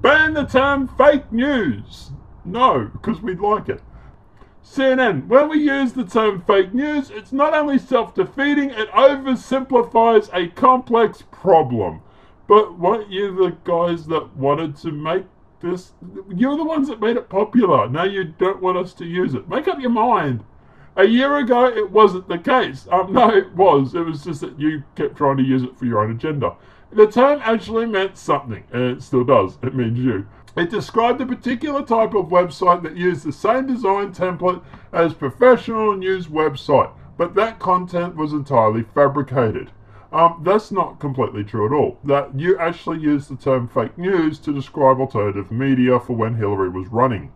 Ban the term fake news. No, because we'd like it. CNN, when we use the term fake news, it's not only self-defeating, it oversimplifies a complex problem. But weren't you the guys that wanted to make this? You're the ones that made it popular. Now you don't want us to use it. Make up your mind. A year ago, it wasn't the case. No, it was. It was just that you kept trying to use it for your own agenda. The term actually meant something, and it still does. It means you. It described a particular type of website that used the same design template as professional news website, but that content was entirely fabricated. That's not completely true at all. That you actually used the term fake news to describe alternative media for when Hillary was running.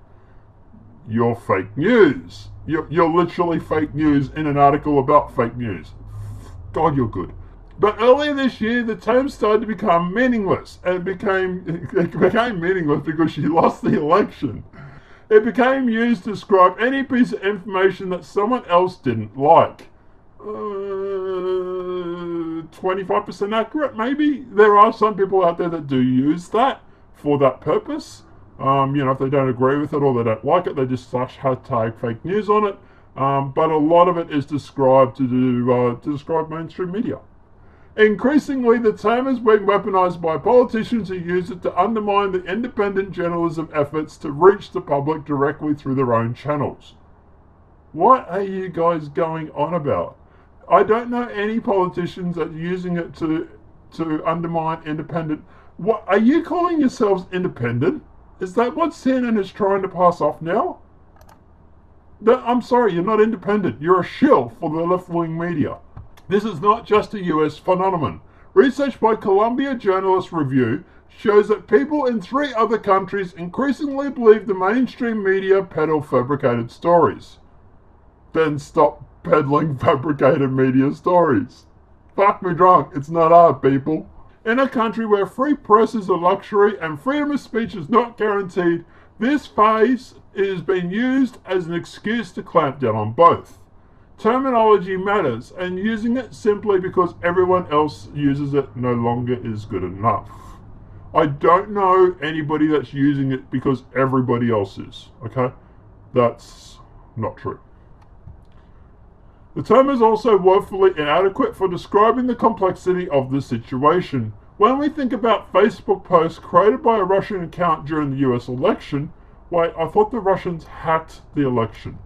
You're fake news. You're literally fake news in an article about fake news. God, you're good. But earlier this year, the term started to become meaningless. It became meaningless because she lost the election. It became used to describe any piece of information that someone else didn't like. 25% accurate, maybe? There are some people out there that do use that for that purpose. If they don't agree with it or they don't like it, they just slash hashtag fake news on it. But a lot of it is described to describe mainstream media. Increasingly, the term is being weaponized by politicians who use it to undermine the independent journalism efforts to reach the public directly through their own channels. What are you guys going on about? I don't know any politicians that are using it to undermine independent. What are you calling yourselves independent? Is that what CNN is trying to pass off now? I'm sorry, you're not independent. You're a shill for the left-wing media. This is not just a US phenomenon. Research by Columbia Journalist Review shows that people in 3 other countries increasingly believe the mainstream media peddle fabricated stories. Then stop peddling fabricated media stories. Fuck me drunk, it's not hard, people. In a country where free press is a luxury and freedom of speech is not guaranteed, this phase is being used as an excuse to clamp down on both. Terminology matters, and using it simply because everyone else uses it no longer is good enough. I don't know anybody that's using it because everybody else is, okay? That's not true. The term is also woefully inadequate for describing the complexity of the situation. When we think about Facebook posts created by a Russian account during the US election, wait, I thought the Russians hacked the election.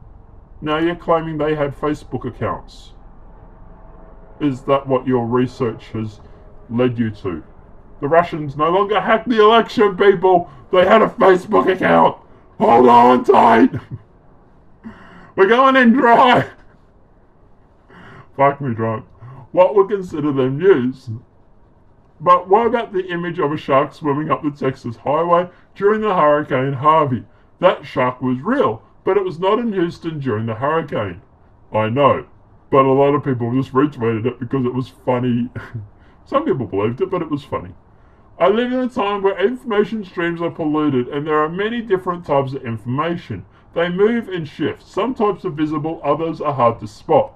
Now you're claiming they had Facebook accounts. Is that what your research has led you to? The Russians no longer hacked the election, people! They had a Facebook account! Hold on tight! We're going in dry! Fuck me drunk. What would consider them news? But what about the image of a shark swimming up the Texas highway during the Hurricane Harvey? That shark was real, but it was not in Houston during the hurricane. I know, but a lot of people just retweeted it because it was funny. Some people believed it, but it was funny. I live in a time where information streams are polluted and there are many different types of information. They move and shift. Some types are visible, others are hard to spot.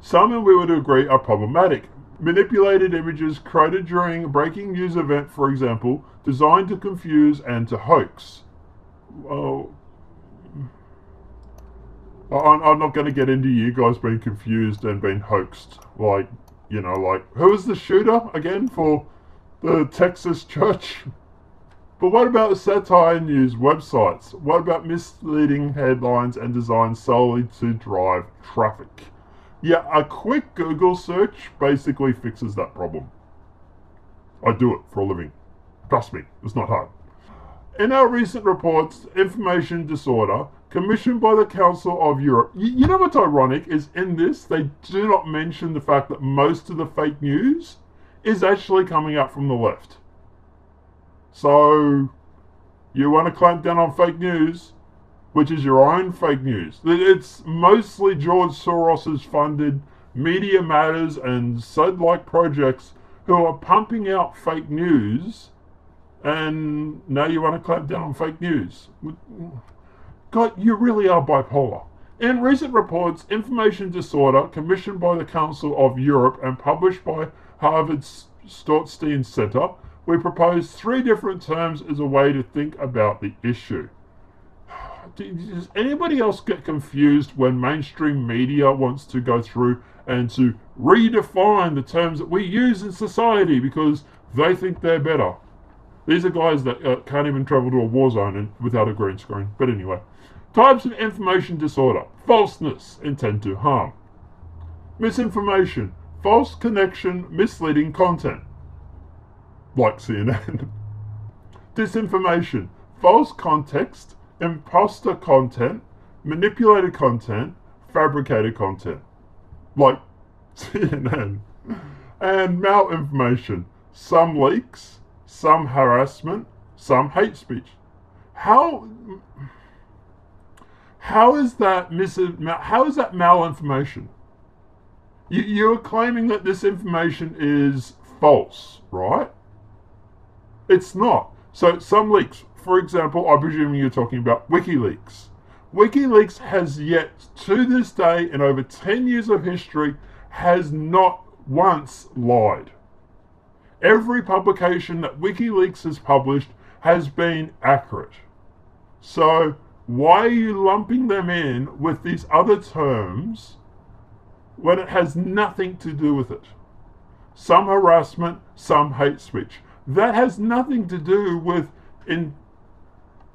Some, and we would agree, are problematic. Manipulated images created during a breaking news event, for example, designed to confuse and to hoax. Well, I'm not going to get into you guys being confused and being hoaxed. Like, who was the shooter again for the Texas church? But what about the satire news websites? What about misleading headlines and designed solely to drive traffic? Yeah, a quick Google search basically fixes that problem. I do it for a living. Trust me, it's not hard. In our recent reports, Information Disorder, commissioned by the Council of Europe, you know what's ironic is in this, they do not mention the fact that most of the fake news is actually coming up from the left. So, you want to clamp down on fake news, which is your own fake news. It's mostly George Soros's funded Media Matters and SUD-like projects who are pumping out fake news, and now you want to clamp down on fake news. God, you really are bipolar. In recent reports, Information Disorder, commissioned by the Council of Europe and published by Harvard's Stortstein Center, We propose 3 different terms as a way to think about the issue. Does anybody else get confused when mainstream media wants to go through and to redefine the terms that we use in society because they think they're better? These are guys that can't even travel to a war zone without a green screen. But anyway, types of information disorder: falseness, intent to harm; misinformation, false connection, misleading content, like CNN; disinformation, false context, imposter content, manipulated content, fabricated content, like CNN; and malinformation, some leaks, some harassment, some hate speech. How is that malinformation? You're claiming that this information is false, right? It's not. So some leaks, for example, I'm presuming you're talking about WikiLeaks. WikiLeaks has yet to this day, in over 10 years of history, has not once lied. Every publication that WikiLeaks has published has been accurate. So why are you lumping them in with these other terms when it has nothing to do with it? Some harassment, some hate speech. That has nothing to do with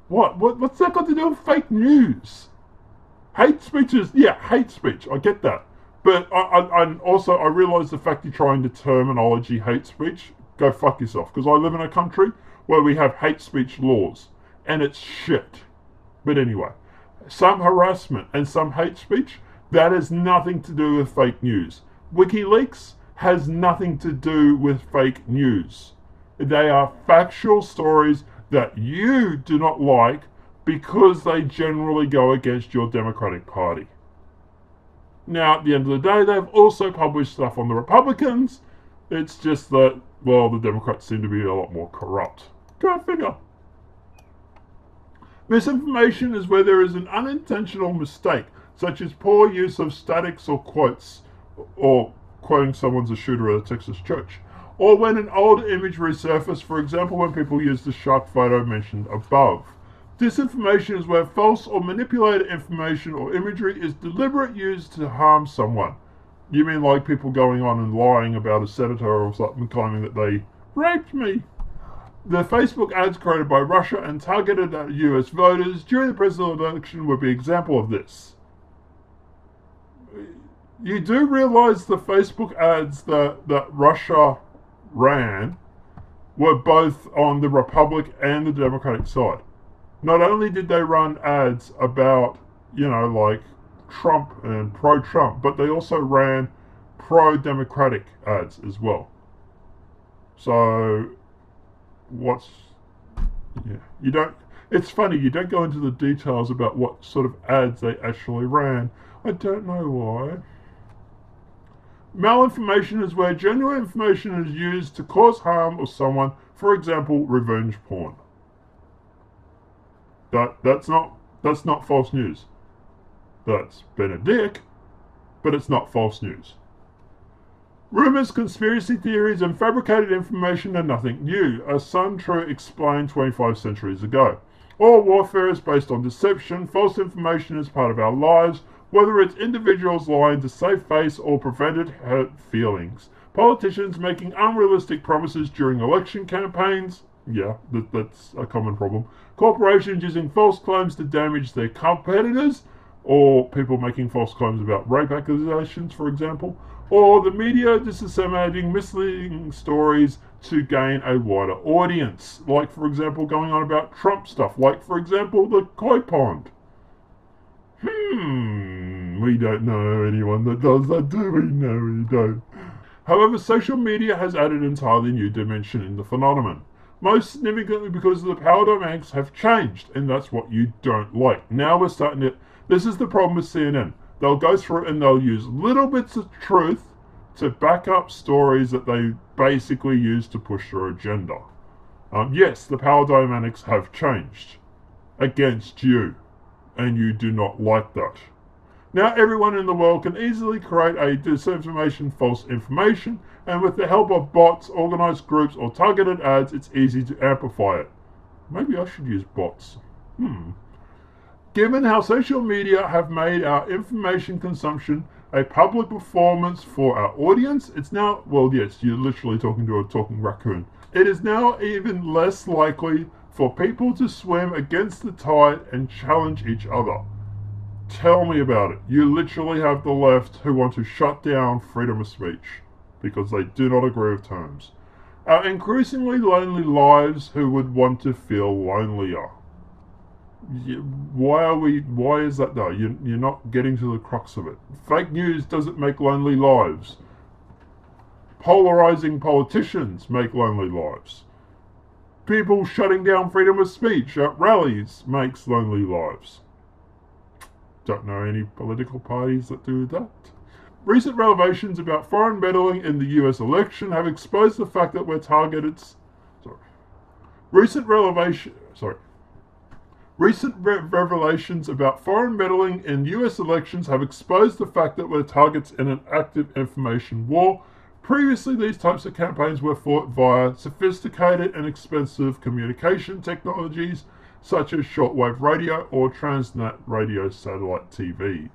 what's that got to do with fake news? Hate speech is, yeah, hate speech. I get that. But I realise the fact you're trying the terminology hate speech, go fuck yourself. Because I live in a country where we have hate speech laws. And it's shit. But anyway, some harassment and some hate speech, that has nothing to do with fake news. WikiLeaks has nothing to do with fake news. They are factual stories that you do not like because they generally go against your Democratic Party. Now, at the end of the day, they've also published stuff on the Republicans. It's just that, well, the Democrats seem to be a lot more corrupt. Go figure. Misinformation is where there is an unintentional mistake, such as poor use of statics or quotes, or quoting someone's a shooter at a Texas church, or when an old image resurfaces, for example when people use the shark photo mentioned above. Disinformation is where false or manipulated information or imagery is deliberate used to harm someone. You mean like people going on and lying about a senator or something, claiming that they raped me? The Facebook ads created by Russia and targeted at US voters during the presidential election would be an example of this. You do realise the Facebook ads that Russia ran were both on the Republic and the Democratic side. Not only did they run ads about, like Trump and pro-Trump, but they also ran pro-Democratic ads as well. So, it's funny, you don't go into the details about what sort of ads they actually ran. I don't know why. Malinformation is where genuine information is used to cause harm or someone, for example, revenge porn. That's not false news. That's been a dick, but it's not false news. Rumors, conspiracy theories, and fabricated information are nothing new, as Sun Tzu explained 25 centuries ago. All warfare is based on deception. False information is part of our lives, whether it's individuals lying to save face or prevented hurt feelings. Politicians making unrealistic promises during election campaigns. Yeah, that's a common problem. Corporations using false claims to damage their competitors, or people making false claims about rape accusations, for example, or the media disseminating misleading stories to gain a wider audience, like, for example, going on about Trump stuff, like, for example, the koi pond. We don't know anyone that does that, do we? No, we don't. However, social media has added an entirely new dimension in the phenomenon. Most significantly because the power dynamics have changed, and that's what you don't like. Now we're starting to... This is the problem with CNN. They'll go through and they'll use little bits of truth to back up stories that they basically use to push their agenda. Yes, the power dynamics have changed against you, and you do not like that. Now everyone in the world can easily create a disinformation, false information, and with the help of bots, organized groups, or targeted ads, it's easy to amplify it. Maybe I should use bots. Given how social media have made our information consumption a public performance for our audience, it's now, well, yes, you're literally talking to a talking raccoon. It is now even less likely for people to swim against the tide and challenge each other. Tell me about it. You literally have the left who want to shut down freedom of speech because they do not agree with terms. Our increasingly lonely lives who would want to feel lonelier. Why is that though? You're not getting to the crux of it. Fake news doesn't make lonely lives. Polarizing politicians make lonely lives. People shutting down freedom of speech at rallies makes lonely lives. Don't know any political parties that do that. Recent revelations about foreign meddling in the US election have exposed the fact that we're targeted. Recent revelations about foreign meddling in US elections have exposed the fact that we're targets in an active information war. Previously, these types of campaigns were fought via sophisticated and expensive communication technologies such as shortwave radio or transnet radio satellite TV.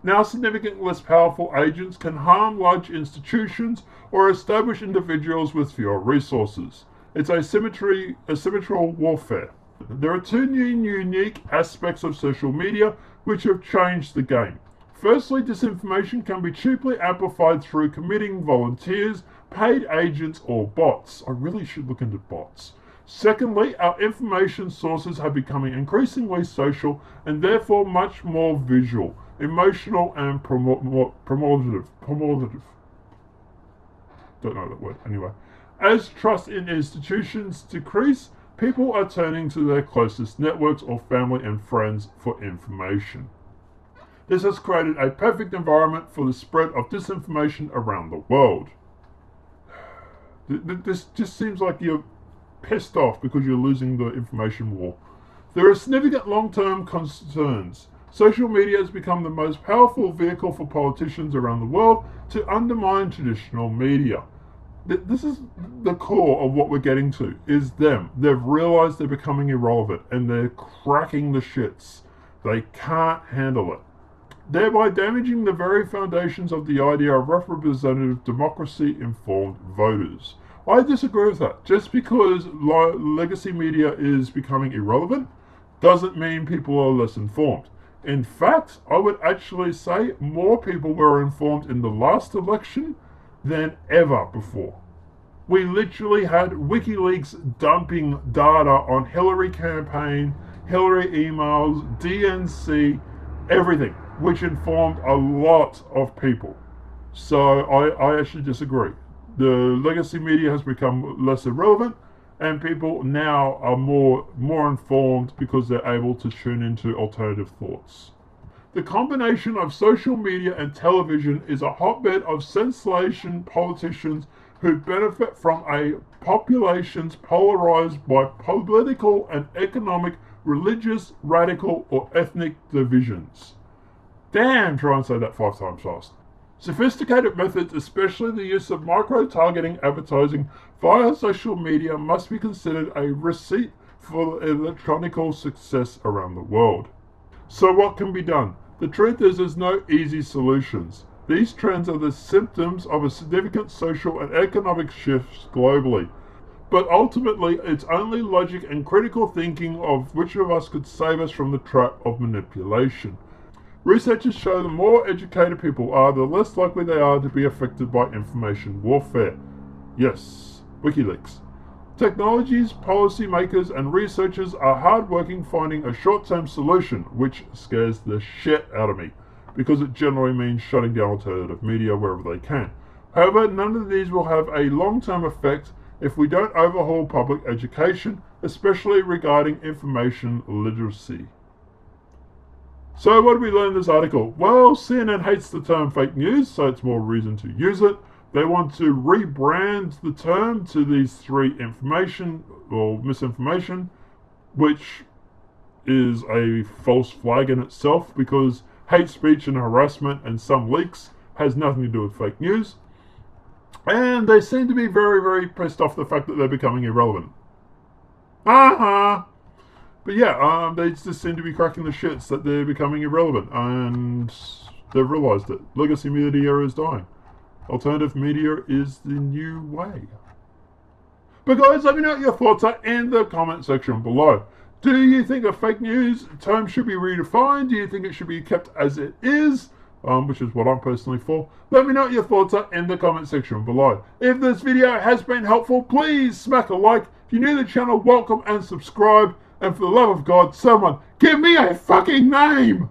Now, significantly less powerful agents can harm large institutions or establish individuals with fewer resources. It's asymmetrical warfare. There are two new unique aspects of social media which have changed the game. Firstly, disinformation can be cheaply amplified through committing volunteers, paid agents, or bots. I really should look into bots. Secondly, our information sources are becoming increasingly social and therefore much more visual, emotional, and promotive. Don't know that word. Anyway, as trust in institutions decrease, people are turning to their closest networks or family and friends for information. This has created a perfect environment for the spread of disinformation around the world. This just seems like you're pissed off because you're losing the information war. There are significant long-term concerns. Social media has become the most powerful vehicle for politicians around the world to undermine traditional media. This is the core of what we're getting to, is them. They've realized they're becoming irrelevant and they're cracking the shits. They can't handle it, thereby damaging the very foundations of the idea of representative democracy informed voters. I disagree with that. Just because legacy media is becoming irrelevant doesn't mean people are less informed. In fact, I would actually say more people were informed in the last election than ever before. We literally had WikiLeaks dumping data on Hillary campaign, Hillary emails, DNC, everything, which informed a lot of people. So I actually disagree. The legacy media has become less irrelevant, and people now are more informed because they're able to tune into alternative thoughts. The combination of social media and television is a hotbed of sensation politicians who benefit from a populations polarized by political and economic, religious, radical, or ethnic divisions. Damn, try and say that 5 times fast. Sophisticated methods, especially the use of micro-targeting advertising via social media, must be considered a receipt for electronical success around the world. So what can be done? The truth is there's no easy solutions. These trends are the symptoms of a significant social and economic shifts globally. But ultimately, it's only logic and critical thinking of which of us could save us from the trap of manipulation. Researchers show the more educated people are, the less likely they are to be affected by information warfare. Yes, WikiLeaks. Technologies, policymakers, and researchers are hard-working finding a short-term solution, which scares the shit out of me, because it generally means shutting down alternative media wherever they can. However, none of these will have a long-term effect if we don't overhaul public education, especially regarding information literacy. So what did we learn in this article? Well, CNN hates the term fake news, so it's more reason to use it. They want to rebrand the term to these 3 information or misinformation, which is a false flag in itself because hate speech and harassment and some leaks has nothing to do with fake news. And they seem to be very, very pissed off the fact that they're becoming irrelevant. But yeah, they just seem to be cracking the shits that they're becoming irrelevant, and they've realised it. Legacy media is dying. Alternative media is the new way. But guys, let me know what your thoughts are in the comment section below. Do you think a fake news term should be redefined? Do you think it should be kept as it is? Which is what I'm personally for. Let me know what your thoughts are in the comment section below. If this video has been helpful, please smack a like. If you're new to the channel, welcome and subscribe. And for the love of God, someone give me a fucking name!